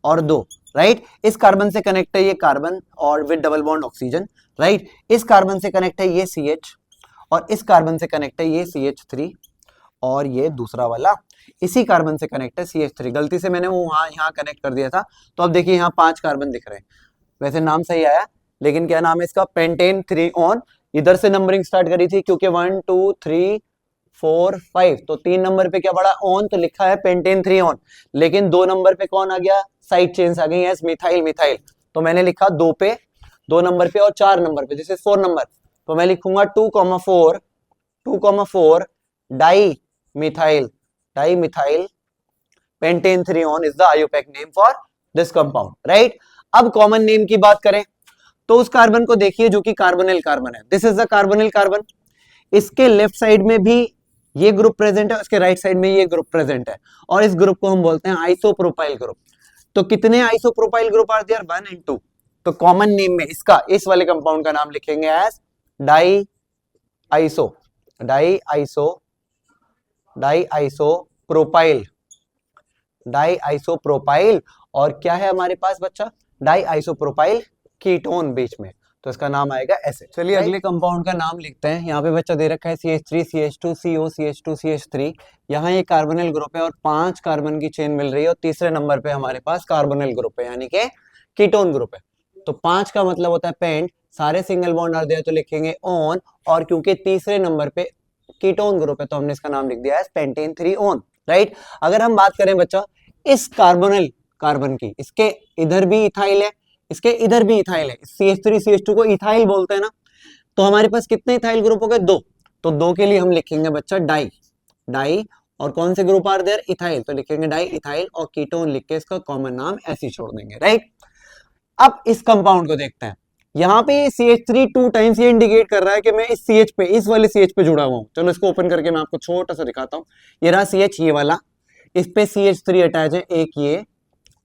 और 2, राइट। इस कार्बन से कनेक्ट है ये कार्बन और with double bond oxygen, right. इस कार्बन से कनेक्ट है ये CH और इस कार्बन से कनेक्ट है ये CH3 और ये दूसरा वाला इसी कार्बन से कनेक्ट है CH3। गलती से मैंने वो वहां यहाँ कनेक्ट कर दिया था, तो अब देखिए यहाँ 5 कार्बन दिख रहे हैं। वैसे नाम सही आया, लेकिन क्या नाम है इसका, पेंटेन 3 ऑन। इधर से नंबरिंग स्टार्ट करी थी क्योंकि 1 2 3 4 5, तो 3 नंबर पे क्या पड़ा, ऑन, तो लिखा है पेंटेन 3 ऑन। लेकिन 2 नंबर पे कौन आ गया, साइड चेन्स आ गई है, मिथाइल मिथाइल, तो मैंने लिखा 2 पे, 2 नंबर पे और 4 नंबर पे, जैसे 4 नंबर, तो मैं लिखूंगा 2,4 di methyl pentane 3 on is the IUPAC name for this compound, right. अब कॉमन नेम की बात करें तो उस कार्बन को देखिए जो कि कार्बोनिल कार्बन है, this is the carbonyl carbon. इसके लेफ्ट साइड में भी ये ग्रुप प्रेजेंट है, उसके राइट साइड में ये ग्रुप प्रेजेंट है, और इस ग्रुप को हम बोलते हैं आइसोप्रोपाइल ग्रुप। तो कितने isopropyl group are there, 1 and 2। तो कॉमन नेम में इसका, इस वाले कंपाउंड का नाम लिखेंगे एज डाई आइसोप्रोपाइल। और क्या है हमारे पास बच्चा, डाई आइसोप्रोपाइल कीटोन बीच में, तो इसका नाम आएगा ऐसे। चलिए अगले कंपाउंड का नाम लिखते हैं। यहाँ पे बच्चा दे रखा है CH3 CH2 CO CH2 CH3। यहाँ ये कार्बोनिल ग्रुप है और 5 कार्बन की चेन मिल रही है और तीसरे नंबर पे हमारे पास कार्बोनिल ग्रुप है, यानी कि कीटोन ग्रुप है। तो 5 का मतलब होता है पेंट, सारे सिंगल बॉन्ड आर देयर तो लिखेंगे ऑन, और क्योंकि तीसरे नंबर पे कीटोन ग्रुप है तो हमने इसका नाम लिख दिया है पेंटेन 3 ऑन, राइट। अगर हम बात करें बच्चा इस कार्बोनिल कार्बन की, इसके इधर भी इथाइल है, इसके इधर भी इथाइल है, CH3 CH2 को इथाइल बोलते हैं ना, तो हमारे पास कितने इथाइल ग्रुप हो गए, 2। तो 2 के लिए हम लिखेंगे बच्चा डाई और कौन से ग्रुप आर देयर, इथाइल, तो लिखेंगे डाई इथाइल और कीटोन लिख के इसका कॉमन नाम ऐसे छोड़ देंगे, राइट। अब इस कंपाउंड को देखते हैं। यहाँ पे CH3 2 टाइम्स ये इंडिकेट कर रहा है कि मैं इस CH पे, इस वाले CH पे जुड़ा हुआ हूँ। चलो इसको ओपन करके मैं आपको छोटा सा दिखाता हूँ। ये रहा CH, ये वाला, इस पे CH3 अटैच है, एक ये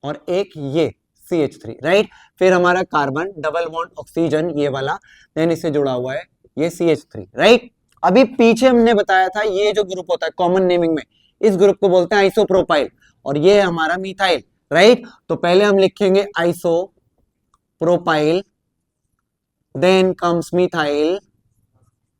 और एक ये CH3, राइट। फिर हमारा कार्बन डबल बॉन्ड ऑक्सीजन ये वाला, देन इससे जुड़ा हुआ है ये CH3, राइट। अभी पीछे हमने बताया था ये जो ग्रुप होता है कॉमन नेमिंग में, इस ग्रुप को बोलते हैं आइसोप्रोपाइल, और ये है हमारा मिथाइल, राइट। तो पहले हम लिखेंगे आइसोप्रोपाइल, देन कम्स मिथाइल,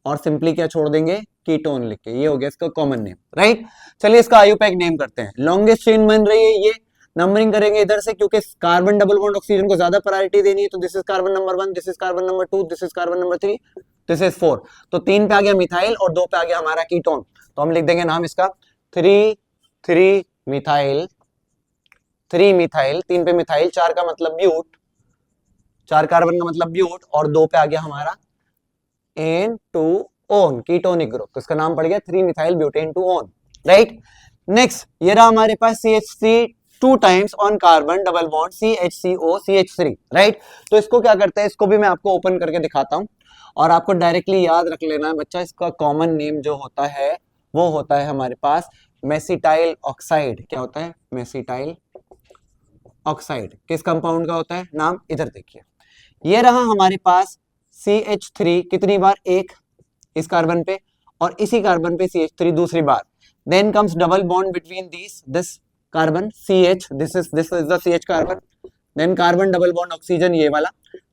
और सिंपली क्या छोड़ देंगे, कीटोन लिख के, ये हो गया इसका कॉमन नेम, राइट। चलिए इसका आईयूपैक नेम करते हैं। लॉन्गेस्ट चेन बन रही है ये, नंबरिंग करेंगे इधर से क्योंकि कार्बन डबल बॉन्ड ऑक्सीजन को ज्यादा प्रायोरिटी देनी है, तो this is carbon number 1, this is carbon number 2, this is carbon number 3, this is 4। तो 3 पे आ गया मिथाइल और 2 पे आ गया हमारा कीटोन, तो हम लिख देंगे नाम इसका 3 मिथाइल, 3 पे मिथाइल, 4 का मतलब ब्यूट, 4 कार्बन का मतलब ब्यूट, और 2 पे आ गया हमारा N2-ON कीटोनिक ग्रुप, तो इसका नाम पड़ गया 3 methyl butane 2 on, right. Next ये रहा हमारे पास CH3 2 times on carbon double bond CHCO CH3, right. तो इसको क्या करते हैं, इसको भी मैं आपको ओपन करके दिखाता हूं और आपको डायरेक्टली याद रख लेना है बच्चा, इसका कॉमन नेम जो होता है वो होता है हमारे पास मेसिटाइल ऑक्साइड। क्या होता है, मेसिटाइल ऑक्साइड। किस कंपाउंड का होता है नाम, इधर देखिए, ये रहा हमारे पास CH3 कितनी बार, एक इस कार्बन पे, और इसी कार्बन पे CH3 दूसरी बार, then comes double bond between this carbon CH, this is the CH carbon, then carbon double bond oxygen ये वाला,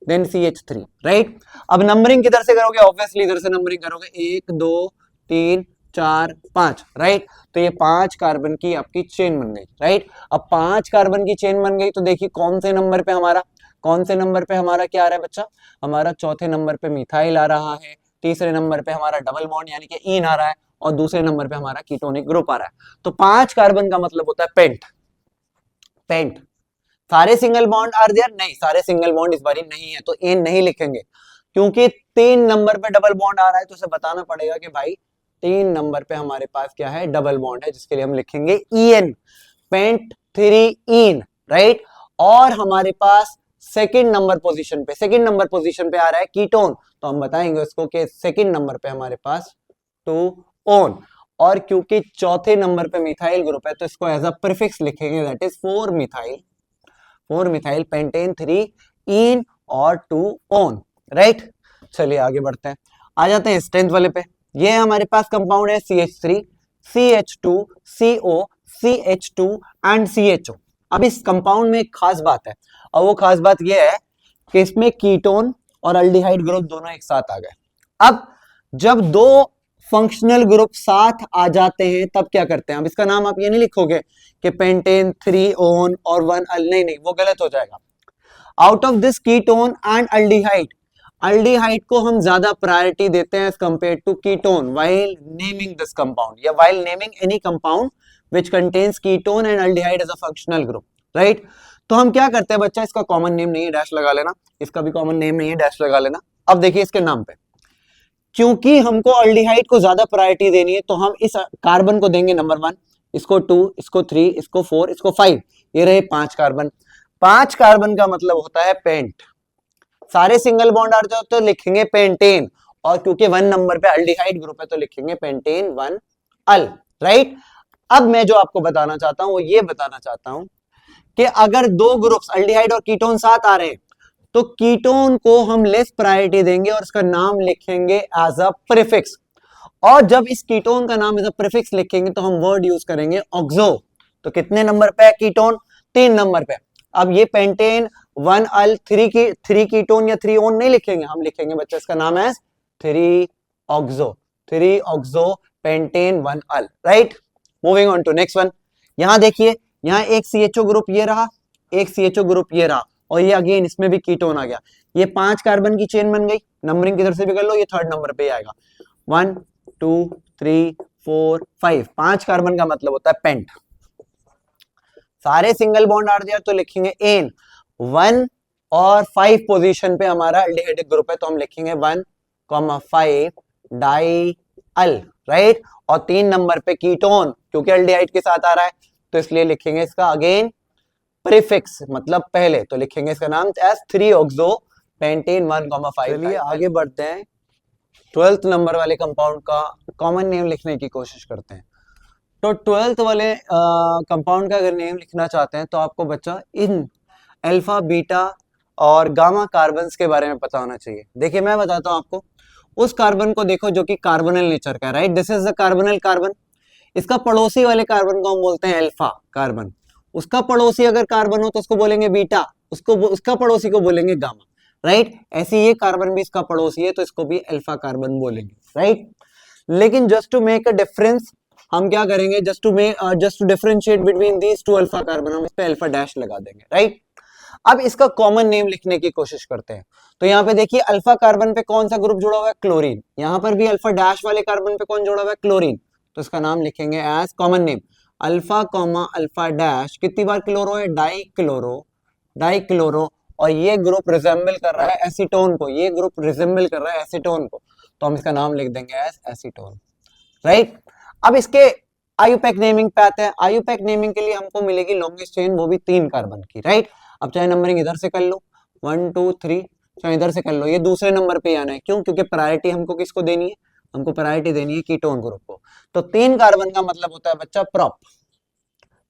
देन CH3, राइट। अब नंबरिंग किधर से करोगे, ऑब्वियसली इधर से नंबरिंग करोगे, 1 2 3 4 5, राइट। तो ये 5 कार्बन की आपकी चेन बन गई, राइट। अब 5 कार्बन की चेन बन गई तो देखिए कौन से नंबर पे हमारा क्या आ रहा है बच्चा, हमारा चौथे नंबर पे मिथाइल आ रहा है, तीसरे नंबर पे हमारा डबल बॉन्ड यानी कि ईन आ रहा है, और दूसरे नंबर पे हमारा कीटोनिक ग्रुप आ रहा है। तो 5 कार्बन का मतलब होता है पेंट। सारे सिंगल बॉन्ड आर देयर, नहीं, सारे सिंगल बॉन्ड इस बारी नहीं है, तो एन नहीं लिखेंगे क्योंकि 3 नंबर पे डबल बॉन्ड आ रहा है, तो उसे बताना पड़ेगा कि भाई 3 नंबर पे हमारे पास क्या है, डबल बॉन्ड है, जिसके लिए हम लिखेंगे EN, पेंट 3 इन, राइट। और हमारे पास सेकंड नंबर पोजीशन पे आ रहा है कीटोन, तो हम बताएंगे उसको कि सेकंड नंबर पे हमारे पास 2 ऑन, और क्योंकि चौथे नंबर पे मिथाइल ग्रुप है तो इसको एज अ प्रीफिक्स लिखेंगे, दैट इज 4 मिथाइल पेंटेन 3 इन और 2 ऑन, राइट। चलिए आगे बढ़ते हैं, आ जाते हैं स्ट्रेंथ वाले पे। ये हमारे पास कंपाउंड है CH3 CH2 CO CH2 and CHO। अब इस कंपाउंड में एक खास बात है, और वो खास बात ये है कि इसमें कीटोन और अल्डिहाइड ग्रुप दोनों एक साथ आ गए। अब जब दो फंक्शनल ग्रुप साथ आ जाते हैं तब क्या करते हैं, अब इसका नाम आप ये नहीं लिखोगे कि पेंटेन 3 ओन और 1 अल, नहीं, वो गलत हो जाएगा। Out of this ketone and aldehyde, aldehyde को हम ज्यादा प्रायोरिटी देते हैं as compare to ketone while naming this compound, या while naming any compound which contains ketone and aldehyde as a functional group, right? तो हम क्या करते हैं बच्चा, इसका कॉमन नेम नहीं है, डैश लगा लेना, इसका भी कॉमन नेम नहीं है, डैश लगा लेना। अब देखिए इसके नाम पे, क्योंकि हमको अल्डिहाइड को ज्यादा प्रायोरिटी देनी है तो हम इस कार्बन को देंगे नंबर 1, इसको 2, इसको 3, इसको 4, इसको 5, ये रहे 5 कार्बन। 5 कार्बन का मतलब होता है पेंट। सारे सिंगल बॉन्ड आ जाओ तो लिखेंगे पेंटेन, और क्योंकि 1 नंबर पे अल्डिहाइड ग्रुप है तो लिखेंगे पेंटेन 1 अल, राइट? अब मैं जो आपको बताना चाहता हूं वो ये बताना चाहता हूं कि अगर दो ग्रुप्स अल्डिहाइड और कीटोन साथ आ रहे हैं तो कीटोन को हम लेस प्रायोरिटी देंगे और इसका नाम लिखेंगे एज अ प्रीफिक्स, और जब इस कीटोन का नाम एज अ प्रीफिक्स लिखेंगे तो हम वर्ड यूज करेंगे ऑक्सो। तो कितने नंबर पे है कीटोन, 3 नंबर पे। अब ये पेंटेन 1 अल 3 कीटोन या 3 ओन नहीं लिखेंगे, हम लिखेंगे बच्चा इसका नाम है 3 oxo pentane 1 al, right? Moving on to next one. यहां देखिए, यहां एक CHO ग्रुप ये रहा, एक CHO ग्रुप ये रहा, और ये अगेन इसमें भी कीटोन आ गया। ये 5 कार्बन की चेन बन गई, नंबरिंग किधर से भी कर लो, ये 3rd नंबर पे आएगा। 1 2 3 4 5, 5 कार्बन का मतलब होता है पेंट। सारे सिंगल बॉन्ड आ जाए तो लिखेंगे एन। 1 और 5 पोजीशन पे हमारा अल्डिहाइड ग्रुप है तो हम लिखेंगे 1,5 डाई अल, राइट? और 3 नंबर पे कीटोन, क्योंकि अल्डिहाइड के साथ आ रहा है तो इसलिए लिखेंगे इसका अगेन प्रीफिक्स, मतलब पहले, तो लिखेंगे इसका नाम एज 3 ऑक्सो पेंटेन 1,5। चलिए आगे बढ़ते हैं, 12th नंबर वाले कंपाउंड का कॉमन नेम लिखने की कोशिश करते हैं। तो 12th वाले कंपाउंड का अगर नेम लिखना चाहते हैं तो आपको बच्चा इन अल्फा, बीटा और गामा कार्बन्स के बारे में पता होना चाहिए। देखिए मैं बताता हूं आपको, उस कार्बन को देखो जो कि कार्बोनिल नेचर का है, right? This is the carbonyl carbon. इसका पड़ोसी वाले कार्बन को हम बोलते हैं अल्फा कार्बन। उसका पड़ोसी अगर कार्बन हो तो उसको बोलेंगे बीटा, उसका पड़ोसी को बोलेंगे गामा, राइट? ऐसे ये कार्बन भी इसका पड़ोसी है तो इसको भी अल्फा कार्बन बोलेंगे, राइट? लेकिन just to make a difference हम क्या करेंगे, just to differentiate between these two alpha carbon, हम इस पे अल्फा डैश लगा देंगे, राइट? अब इसका कॉमन नेम लिखने की कोशिश करते हैं। तो यहाँ पे देखिए अल्फा कार्बन पे कौन सा ग्रुप जुड़ा हुआ है, क्लोरीन। यहाँ पर भी अल्फा डैश वाले कार्बन पे कौन जुड़ा हुआ है, क्लोरीन। तो इसका नाम लिखेंगे as common name alpha comma alpha dash, कितनी बार क्लोरो है, डाई क्लोरो, और ये ग्रुप रिजेंबल कर रहा है एसीटोन को, ये ग्रुप रिजेंबल कर रहा है एसीटोन को, तो हम इसका नाम लिख देंगे एज एसीटोन, राइट? अब इसके आयुपैक नेमिंग पे आते हैं। आयुपैक नेमिंग के लिए हमको मिलेगी लॉन्गेस्ट चेन, वो भी 3 कार्बन की, राइट? अब चाहे नंबरिंग इधर से कर लो 1 2 3, चाहे इधर से कर लो, ये दूसरे नंबर पे आना है। क्यों? क्योंकि प्रायोरिटी हमको किसको देनी है, हमको प्रायोरिटी देनी है कीटोन ग्रुप को। तो 3 कार्बन का मतलब होता है बच्चा प्रॉप,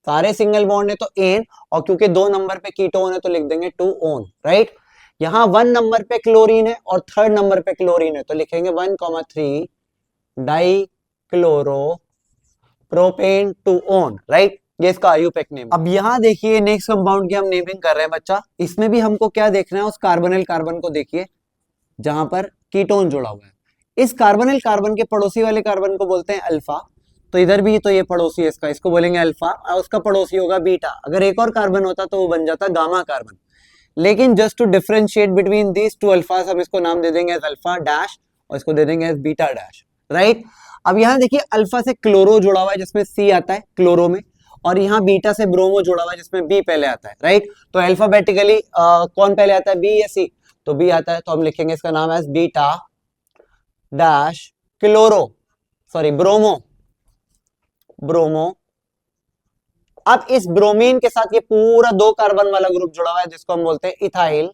सारे सिंगल बॉन्ड है तो एन, और क्योंकि 2 नंबर पे कीटोन है तो लिख देंगे 2 ओन, राइट? यहाँ 1 नंबर पे क्लोरीन है और 3rd नंबर पे क्लोरीन है तो लिखेंगे 1,3 die chloro propane 2 own, right? ये इसका आयुपैक नेम। अब यहाँ देखिए नेक्स्ट कंपाउंड की हम नेमिंग कर रहे हैं बच्चा, इसमें भी हमको क्या देखना है, उस कार्बोनिल कार्बन को देखिए जहां पर कीटोन जुड़ा हुआ है। इस कार्बोनिल कार्बन के पड़ोसी वाले कार्बन को बोलते हैं अल्फा, तो इधर भी तो ये पड़ोसी है इसका, इसको बोलेंगे अल्फा, और उसका पड़ोसी होगा बीटा। अगर एक और कार्बन होता तो वो बन जाता गामा कार्बन। लेकिन just to differentiate between these 2 alphas हम इसको नाम दे देंगे एज अल्फा डैश और इसको दे देंगे एज बीटा डैश, राइट? अब यहाँ देखिए अल्फा से क्लोरो जुड़ा हुआ है जिसमें सी आता है क्लोरो में, और यहाँ बीटा से ब्रोमो जुड़ा हुआ है जिसमें बी पहले आता है, राइट? तो अल्फाबेटिकली कौन पहले आता है, बी या सी? तो बी आता है, तो हम लिखेंगे इसका नाम है बीटा डैश ब्रोमो। अब इस ब्रोमीन के साथ ये पूरा 2 कार्बन वाला ग्रुप जुड़ा हुआ है जिसको हम बोलते हैं इथाइल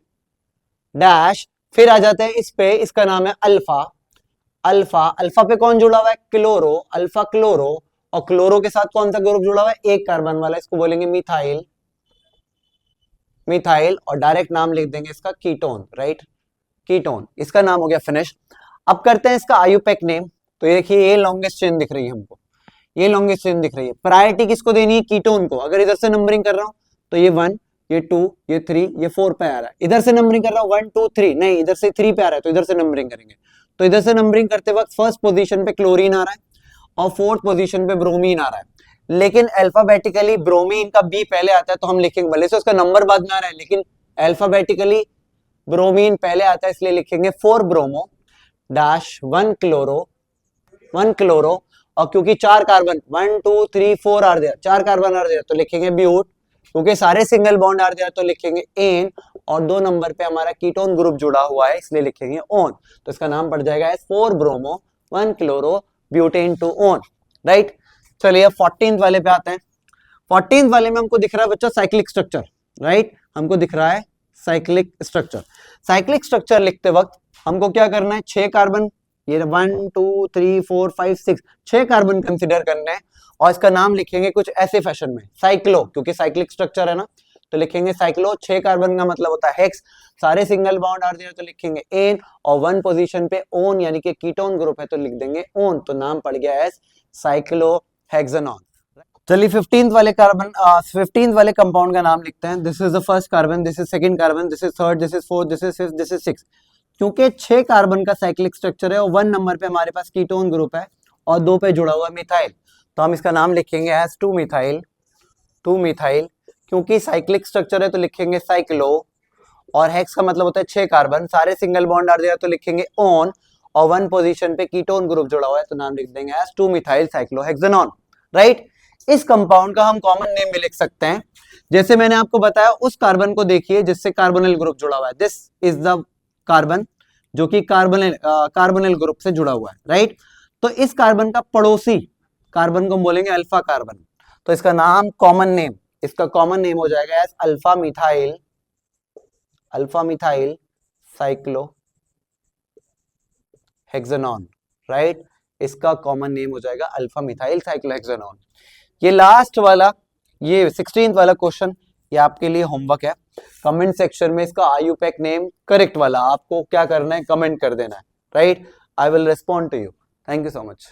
डैश, फिर आ जाते हैं इस पे, इसका नाम है अल्फा पे कौन जुड़ा हुआ है, क्लोरो, अल्फा क्लोरो, और क्लोरो के साथ कौन सा ग्रुप जुड़ा हुआ है, 1 कार्बन वाला, इसको बोलेंगे मिथाइल, और डायरेक्ट नाम लिख देंगे इसका कीटोन, राइट? कीटोन, इसका नाम हो गया फिनिश। अब करते हैं इसका आयुपैक नेम। तो ये देखिए ये लॉन्गेस्ट चेन दिख रही है हमको, ये लॉन्गेस्ट चेन दिख रही है। प्रायोरिटी किसको देनी है, कीटोन को। अगर इधर से नंबरिंग कर रहा हूं तो ये 1, ये 2, ये 3, ये 4 पे आ रहा है। इधर से नंबरिंग कर रहा हूँ 1 2 3, नहीं इधर से 3 पे आ रहा है तो इधर से नंबरिंग करेंगे। तो इधर से नंबरिंग करते वक्त फर्स्ट पोजीशन पे क्लोरीन आ रहा है और फोर्थ पोजीशन पे ब्रोमीन आ रहा है। लेकिन अल्फाबेटिकली ब्रोमीन का बी पहले आता है तो हम लिखेंगे, भले से उसका नंबर बाद में आ रहा है लेकिन अल्फाबेटिकली ब्रोमीन पहले आता है, इसलिए लिखेंगे 4 ब्रोमो डैश 1 क्लोरो। और क्योंकि 4 कार्बन 1 2 3 4 आर दिया, 4 कार्बन आर दिया तो लिखेंगे ब्यूट। क्योंकि सारे सिंगल बॉन्ड आर दिया तो लिखेंगे एन। और 2 नंबर पे हमारा कीटोन ग्रुप जुड़ा हुआ है इसलिए लिखेंगे ओन। तो इसका नाम पड़ जाएगा 4 bromo 1 chloro butane two own, right. चलिए 14th वाले पे आते हैं। 14th वाले में हमको दिख रहा है बच्चा साइक्लिक स्ट्रक्चर, राइट। हमको दिख रहा है साइक्लिक स्ट्रक्चर। साइक्लिक स्ट्रक्चर लिखते वक्त हमको क्या करना है, 6 कार्बन, ये 1 2 3 4 5 6 6 कार्बन कंसिडर करना है। और इसका नाम लिखेंगे कुछ ऐसे फैशन में, साइक्लो, क्योंकि साइक्लिक स्ट्रक्चर है ना तो लिखेंगे साइक्लो। 6 कार्बन का मतलब होता है हेक्स, सारे सिंगल बॉन्ड आ दिया तो लिखेंगे एन। और 1 पोजीशन पे ओन यानी कि कीटोन ग्रुप है तो लिख देंगे ओन। तो नाम पड़ गया है साइक्लोहेक्सेनॉन। चलिए 15th वाले कार्बन 15th वाले कंपाउंड का नाम लिखते हैं। This is the first carbon, this is second carbon, this is third, this is fourth, this is fifth, this is sixth. क्योंकि 6 कार्बन का साइक्लिक स्ट्रक्चर है और 1 नंबर पे हमारे पास कीटोन ग्रुप है और 2 पे जुड़ा हुआ मिथाइल, तो हम इसका नाम लिखेंगे एज 2 मिथाइल। क्योंकि साइक्लिक स्ट्रक्चर है तो लिखेंगे साइक्लो। और हेक्स का मतलब होता है 6 कार्बन, सारे सिंगल बॉन्ड आ दिया तो लिखेंगे ओन। और 1 पोजीशन पे कीटोन ग्रुप जुड़ा हुआ है तो नाम लिख देंगे एज 2 मिथाइल साइक्लोहेक्सेनॉन, राइट। इस कंपाउंड का हम कॉमन नेम भी लिख सकते हैं। जैसे मैंने आपको बताया उस कार्बन को देखिए जिससे कार्बोनिल ग्रुप जुड़ा हुआ है, दिस इज द कार्बन जो कि कार्बोनिल ग्रुप से जुड़ा हुआ है, राइट। तो इस कार्बन का पड़ोसी कार्बन को बोलेंगे अल्फा कार्बन। तो इसका नाम कॉमन नेम, इसका कॉमन नेम हो जाएगा as alpha methyl cyclohexanone, right. इसका कॉमन नेम हो जाएगा अल्फा मिथाइल साइक्लोहेक्सेनॉन। ये लास्ट वाला, ये 16th वाला क्वेश्चन, ये आपके लिए होमवर्क है। कमेंट सेक्शन में इसका आयुपैक नेम करेक्ट वाला आपको क्या करना है, कमेंट कर देना है, right. I will respond to you. Thank you so much.